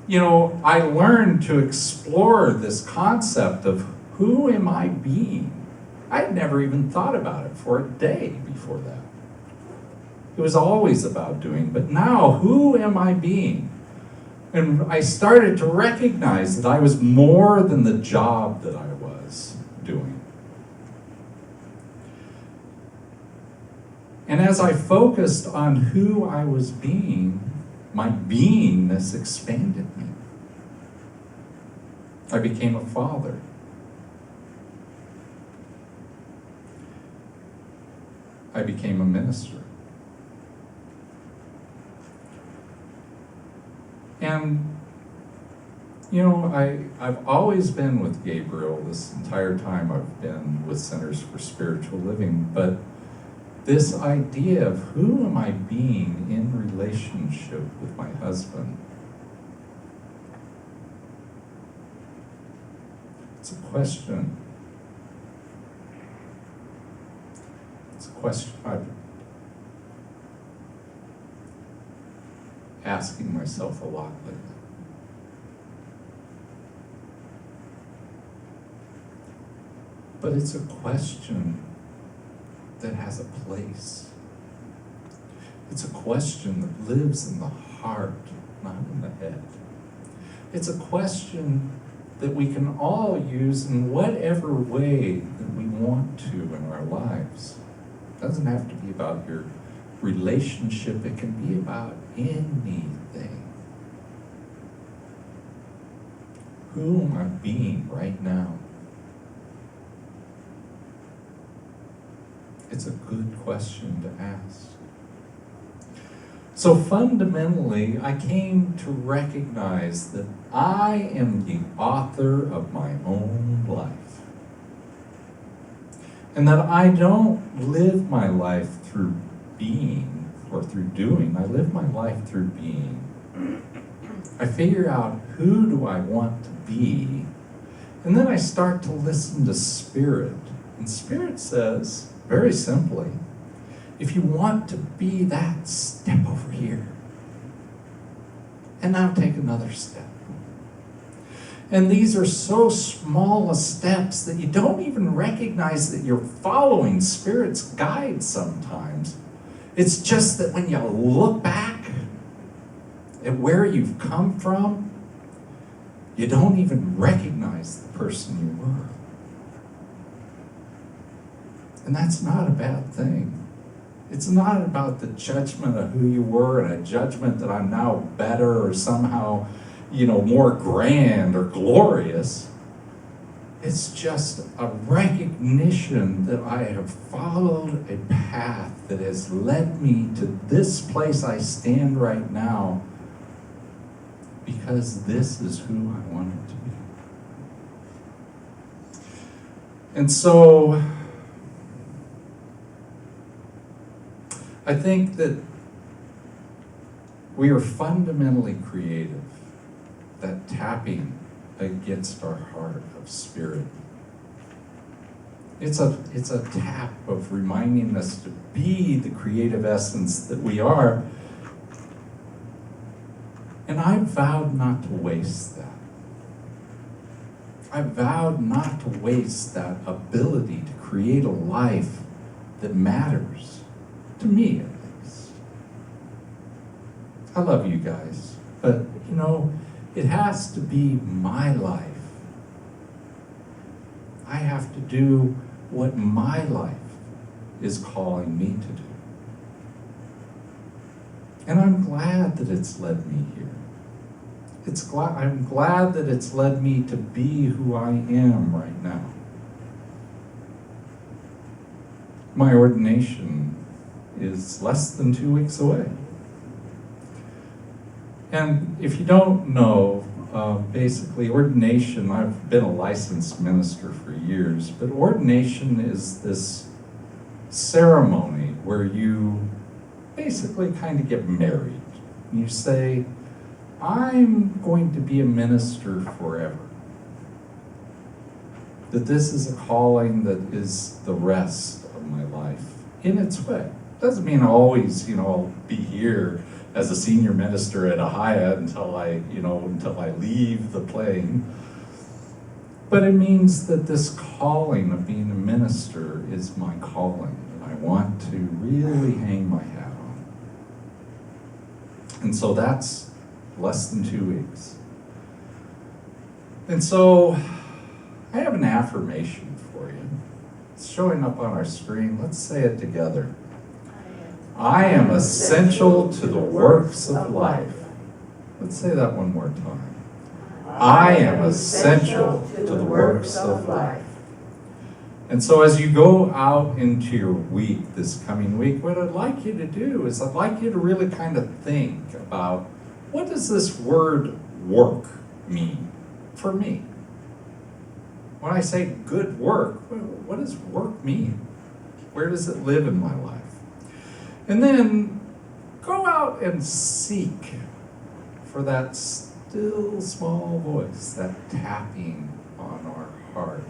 I learned to explore this concept of who am I being? I'd never even thought about it for a day before that. It was always about doing, but now, who am I being? And I started to recognize that I was more than the job that I was doing. And as I focused on who I was being, my beingness expanded me. I became a father. I became a minister. And, I've always been with Gabriel this entire time I've been with Centers for Spiritual Living, but this idea of who am I being in relationship with my husband, it's a question. It's a question I've asking myself a lot lately. But it's a question that has a place. It's a question that lives in the heart, not in the head. It's a question that we can all use in whatever way that we want to in our lives. It doesn't have to be about your relationship, it can be about anything. Who am I being right now? It's a good question to ask. So fundamentally, I came to recognize that I am the author of my own life. And that I don't live my life through being or through doing. I live my life through being. I figure out who do I want to be, and then I start to listen to Spirit. And Spirit says, very simply, if you want to be that, step over here. And now take another step. And these are so small steps that you don't even recognize that you're following Spirit's guide sometimes. It's just that when you look back at where you've come from, you don't even recognize the person you were. And that's not a bad thing. It's not about the judgment of who you were and a judgment that I'm now better or somehow, more grand or glorious. It's just a recognition that I have followed a path that has led me to this place I stand right now, because this is who I wanted to be. And so I think that we are fundamentally creative, that tapping against our heart of Spirit. It's a tap of reminding us to be the creative essence that we are. And I vowed not to waste that. I vowed not to waste that ability to create a life that matters, to me at least. I love you guys, but it has to be my life. I have to do what my life is calling me to do. And I'm glad that it's led me here. I'm glad that it's led me to be who I am right now. My ordination is less than 2 weeks away. And if you don't know, basically ordination, I've been a licensed minister for years, but ordination is this ceremony where you basically kind of get married. You say, I'm going to be a minister forever. That this is a calling that is the rest of my life in its way. Doesn't mean always, I'll be here as a senior minister at Ahiah until I leave the plane. But it means that this calling of being a minister is my calling, and I want to really hang my hat on. And so that's less than 2 weeks. And so I have an affirmation for you. It's showing up on our screen. Let's say it together. I am essential to the works of life. Let's say that one more time. I am essential to the works of life. And so as you go out into your week, this coming week, what I'd like you to do is I'd like you to really kind of think about, what does this word work mean for me? When I say good work, what does work mean? Where does it live in my life? And then go out and seek for that still small voice, that tapping on our heart.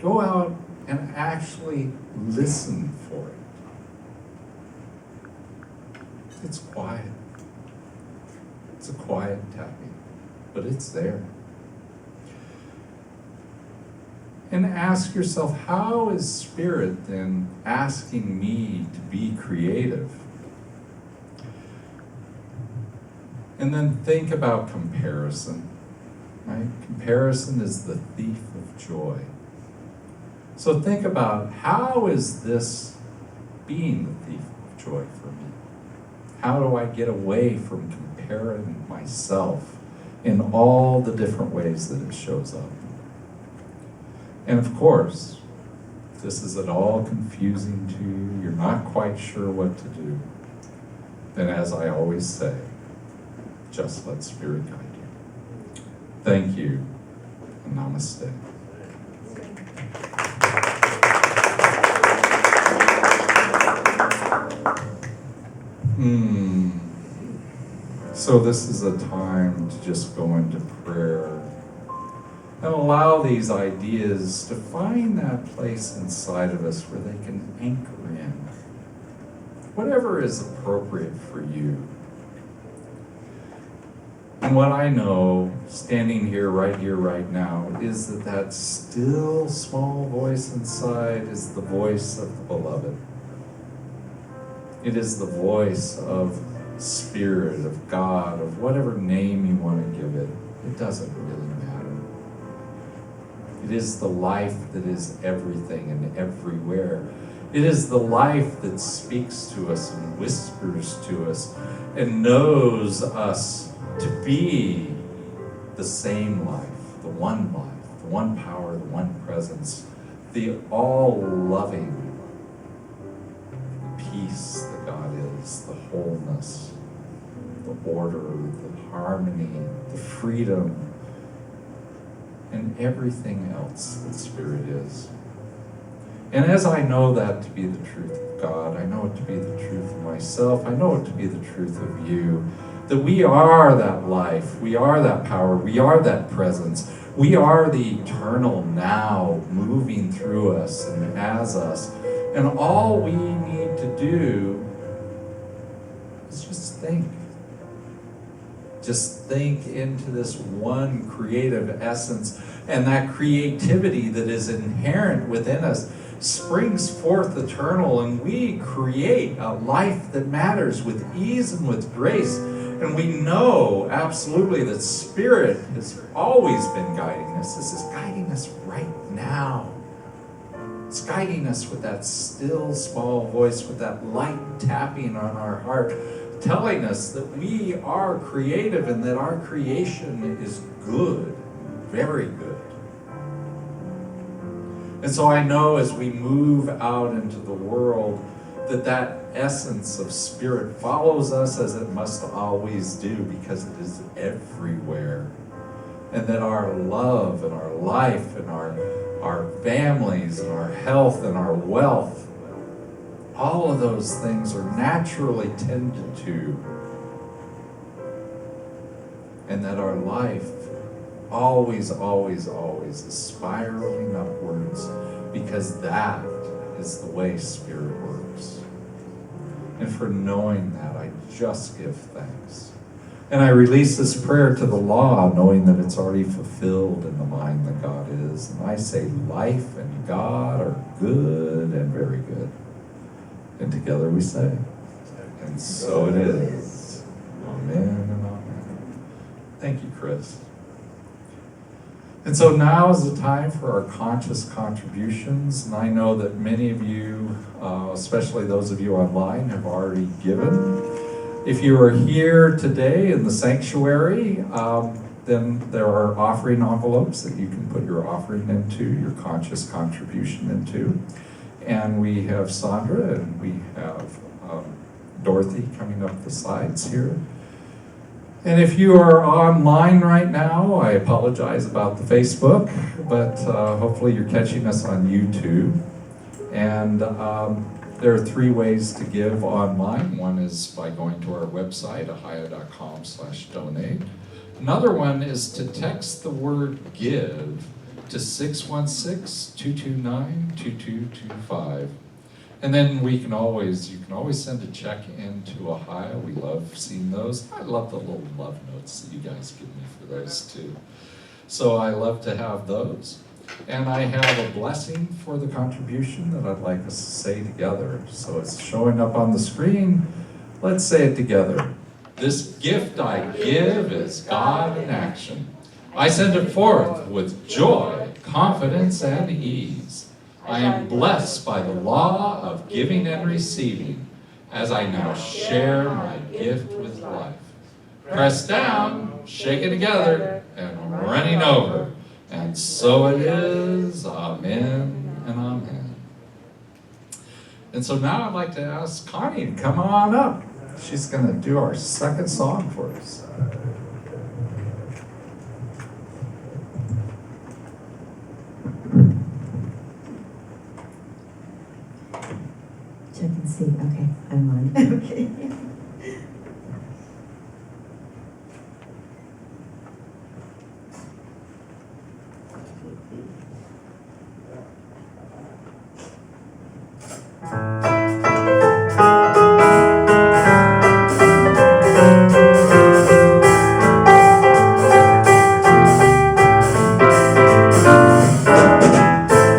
Go out and actually listen for it. It's quiet. It's a quiet tapping, but it's there. And ask yourself, how is Spirit then asking me to be creative? And then think about comparison, right? Comparison is the thief of joy. So think about, how is this being the thief of joy for me? How do I get away from comparing myself in all the different ways that it shows up? And of course, if this is at all confusing to you, you're not quite sure what to do, then as I always say, just let Spirit guide you. Thank you, and namaste. So this is a time to just go into prayer and allow these ideas to find that place inside of us where they can anchor in. Whatever is appropriate for you. And what I know, standing here, right now, is that that still small voice inside is the voice of the beloved. It is the voice of Spirit, of God, of whatever name you want to give it. It doesn't really matter. It is the life that is everything and everywhere. It is the life that speaks to us and whispers to us and knows us to be the same life, the one power, the one presence, the all-loving peace that God is, the wholeness, the order, the harmony, the freedom, and everything else that Spirit is. And as I know that to be the truth of God, I know it to be the truth of myself, I know it to be the truth of you, that we are that life, we are that power, we are that presence, we are the eternal now moving through us and as us. And all we need to do is just think. Just think into this one creative essence, and that creativity that is inherent within us springs forth eternal, and we create a life that matters with ease and with grace. And we know absolutely that Spirit has always been guiding us. This is guiding us right now. It's guiding us with that still small voice, with that light tapping on our heart, telling us that we are creative and that our creation is good, very good. And so I know as we move out into the world that essence of Spirit follows us as it must always do, because it is everywhere. And that our love and our life and our families and our health and our wealth, all of those things are naturally tended to. And that our life always, always, always is spiraling upwards, because that is the way Spirit works. And for knowing that, I just give thanks. And I release this prayer to the law, knowing that it's already fulfilled in the mind that God is. And I say life and God are good and very good. And together we say, and so it is. Amen and amen. Thank you, Chris. And so now is the time for our conscious contributions. And I know that many of you, especially those of you online, have already given. If you are here today in the sanctuary, then there are offering envelopes that you can put your offering into, your conscious contribution into. And we have Sandra and we have Dorothy coming up the sides here. And if you are online right now, I apologize about the Facebook, but hopefully you're catching us on YouTube. And there are 3 ways to give online. One is by going to our website, ahiah.com/donate. Another one is to text the word give to 616-229-2225. And then you can always send a check into Ahiah. We love seeing those. I love the little love notes that you guys give me for those too. So I love to have those. And I have a blessing for the contribution that I'd like us to say together. So it's showing up on the screen. Let's say it together. This gift I give is God in action. I send it forth with joy, confidence, and ease. I am blessed by the law of giving and receiving as I now share my gift with life. Pressed down, shaken together, and running over. And so it is. Amen and amen. And so now I'd like to ask Connie to come on up. She's going to do our second song for us.
Check and see. Okay, I'm on. Okay.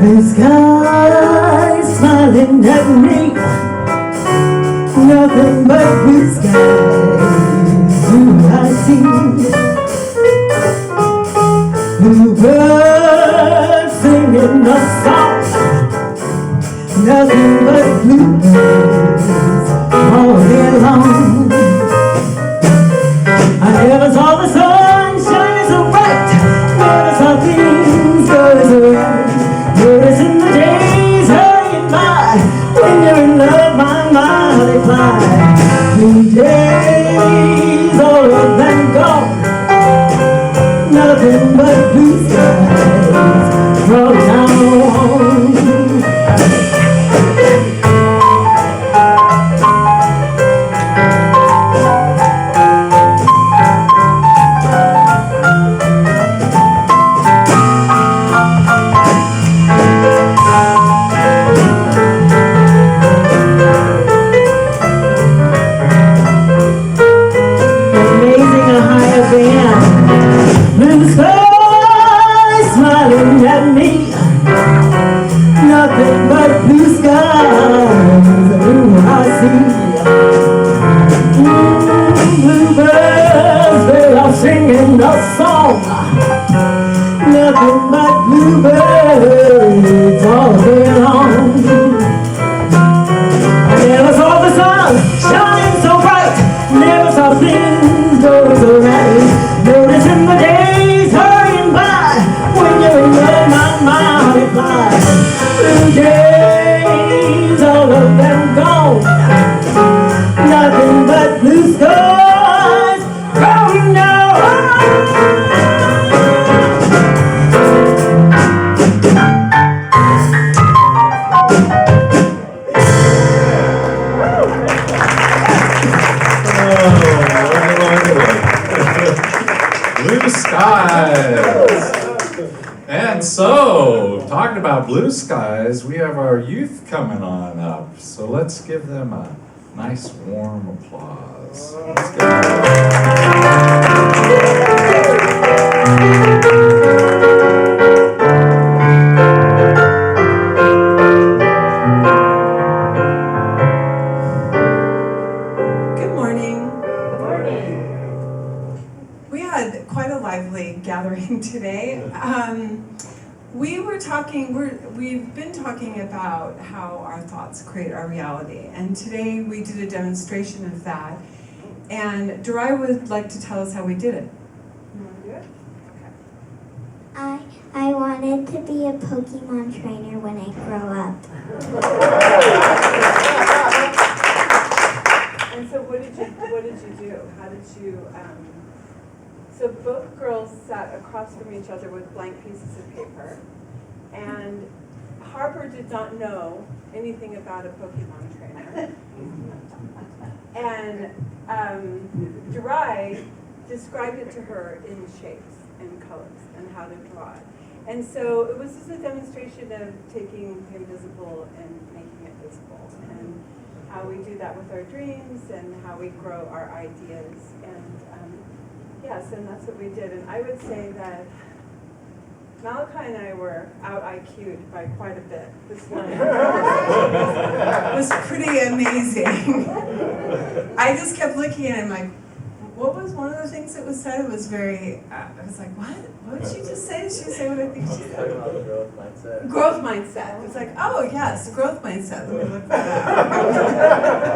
The sky smiling at me, nothing but blue skies do I see. Bluebirds singing a song, nothing but bluebirds all day long. I never saw the sun shining so bright, never saw things going so right. Noticing the days hurrying by, when you're in love, my they fly. Blue days all up and gone, nothing but blue skies rolling down.
about blue skies, we have our youth coming on up. So let's give them a nice warm applause. Let's give
Good morning. Good morning. We had quite a lively gathering today. We've been talking about how our thoughts create our reality, and today we did a demonstration of that. And Durai would like to tell us how we did it. You want to do it? Okay.
I wanted to be a Pokemon trainer when I grow up.
And so what did you do? How did you, so both girls sat across from each other with blank pieces of paper, and Harper did not know anything about a Pokemon trainer. And Durai described it to her in shapes and colors and how to draw it. And so it was just a demonstration of taking the invisible and making it visible, and how we do that with our dreams and how we grow our ideas. And yes, and that's what we did. And I would say that Malachi and I were out IQ'd by quite a bit this morning.
It was pretty amazing. I just kept looking at him like, what was one of the things that was said? It was very, I was like, what? What did she just say? Did she say what I think she said?
Growth mindset.
Growth mindset. It's like, oh yes, growth mindset. Let me look that up.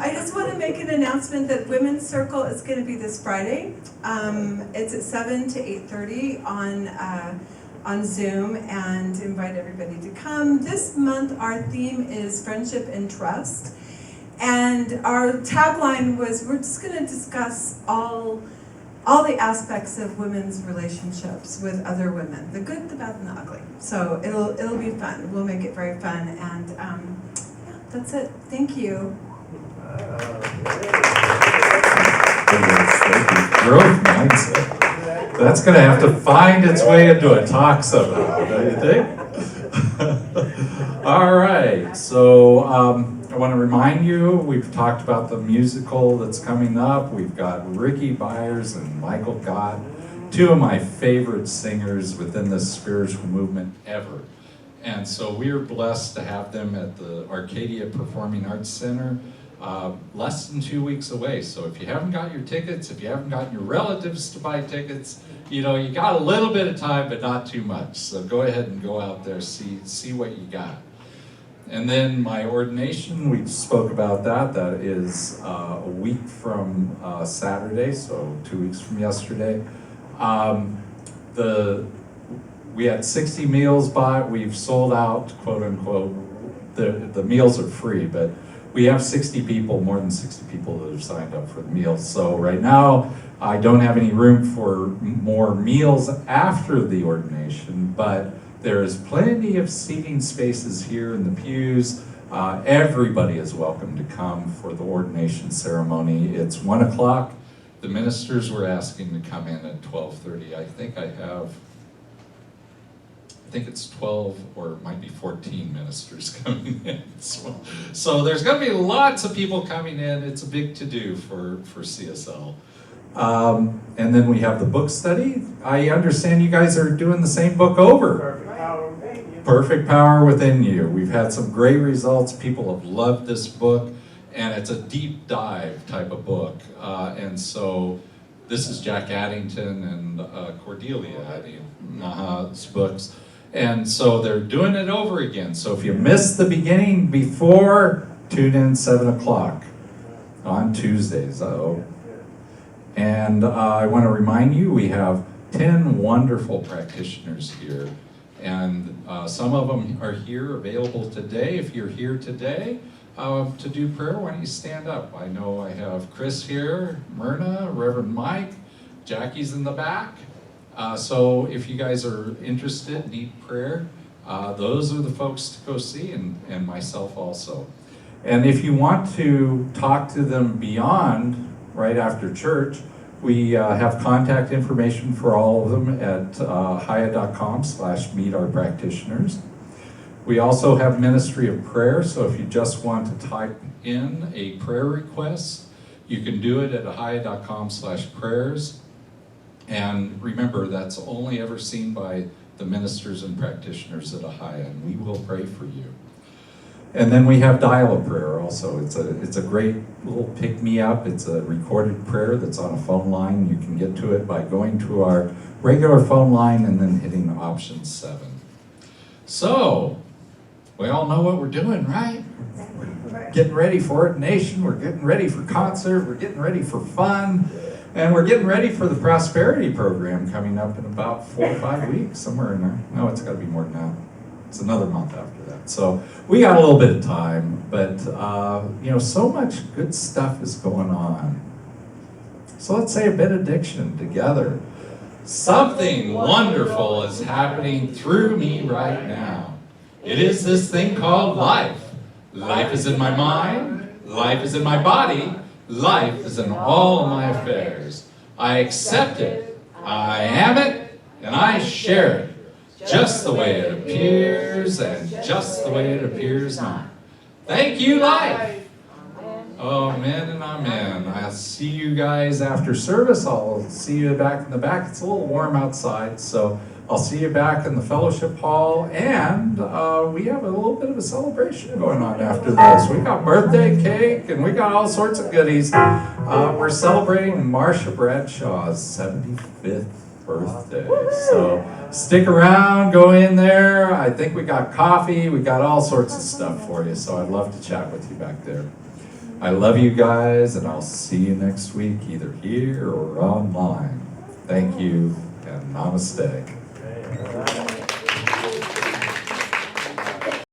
I just want to make an announcement that Women's Circle is going to be this Friday. It's at 7 to 8:30 on Zoom, and invite everybody to come. This month our theme is friendship and trust. And our tagline was, we're just going to discuss all the aspects of women's relationships with other women, the good, the bad, and the ugly. So it'll be fun. We'll make it very fun, and yeah, that's it. Thank you.
growth mindset. That's going to have to find its way into a talk somehow, don't you think? All right, so I want to remind you, we've talked about the musical that's coming up. We've got Ricky Byers and Michael Gott, two of my favorite singers within the spiritual movement ever. And so we are blessed to have them at the Arcadia Performing Arts Center, less than 2 weeks away. So if you haven't got your tickets, if you haven't gotten your relatives to buy tickets, you know, you got a little bit of time, but not too much. So go ahead and go out there, see what you got. And then my ordination, we spoke about that. That is a week from Saturday, so 2 weeks from yesterday. We had 60 meals bought. We've sold out, quote unquote. The meals are free, but we have 60 people, more than 60 people that have signed up for the meals. So right now, I don't have any room for more meals after the ordination, but there is plenty of seating spaces here in the pews. Everybody is welcome to come for the ordination ceremony. It's 1 o'clock. The ministers were asking to come in at 12:30. I think it's 12 or it might be 14 ministers coming in. So there's going to be lots of people coming in. It's a big to-do for CSL. And then we have the book study. I understand you guys are doing the same book over. Perfect Power Within You. We've had some great results. People have loved this book, and it's a deep dive type of book. And so this is Jack Addington and Cordelia Addington's books. And so they're doing it over again. So if you missed the beginning before, tune in 7 o'clock on Tuesdays. And I want to remind you, we have 10 wonderful practitioners here. And some of them are here available today. If you're here today to do prayer, why don't you stand up? I know I have Chris here, Myrna, Reverend Mike, Jackie's in the back. So if you guys are interested, need prayer, those are the folks to go see, and myself also. And if you want to talk to them beyond, right after church, We have contact information for all of them at ahiah.com/meetourpractitioners. We also have Ministry of Prayer, so if you just want to type in a prayer request, you can do it at ahiah.com/prayers. And remember, that's only ever seen by the ministers and practitioners at Ahiah, and we will pray for you. And then we have Dial-A-Prayer also. It's a great little pick-me-up. It's a recorded prayer that's on a phone line. You can get to it by going to our regular phone line and then hitting option 7. So, we all know what we're doing, right? We're getting ready for Ordination. We're getting ready for concert. We're getting ready for fun. And we're getting ready for the Prosperity Program coming up in about 4 or 5 weeks, somewhere in there. No, it's got to be more than that. It's another month after that. So we got a little bit of time, but so much good stuff is going on. So let's say a benediction together. Something wonderful is happening through me right now. It is this thing called life. Life is in my mind. Life is in my body. Life is in all of my affairs. I accept it. I am it, and I share it. Just the way it appears, and just the way it appears not. Thank you, life. Amen and amen. I'll see you guys after service. I'll see you back in the back. It's a little warm outside, so I'll see you back in the fellowship hall. And we have a little bit of a celebration going on after this. We got birthday cake, and we got all sorts of goodies. We're celebrating Marsha Bradshaw's 75th birthday. So stick around, go in there. I think we got coffee. We got all sorts of stuff for you. So I'd love to chat with you back there. I love you guys, and I'll see you next week, either here or online. Thank you, and namaste.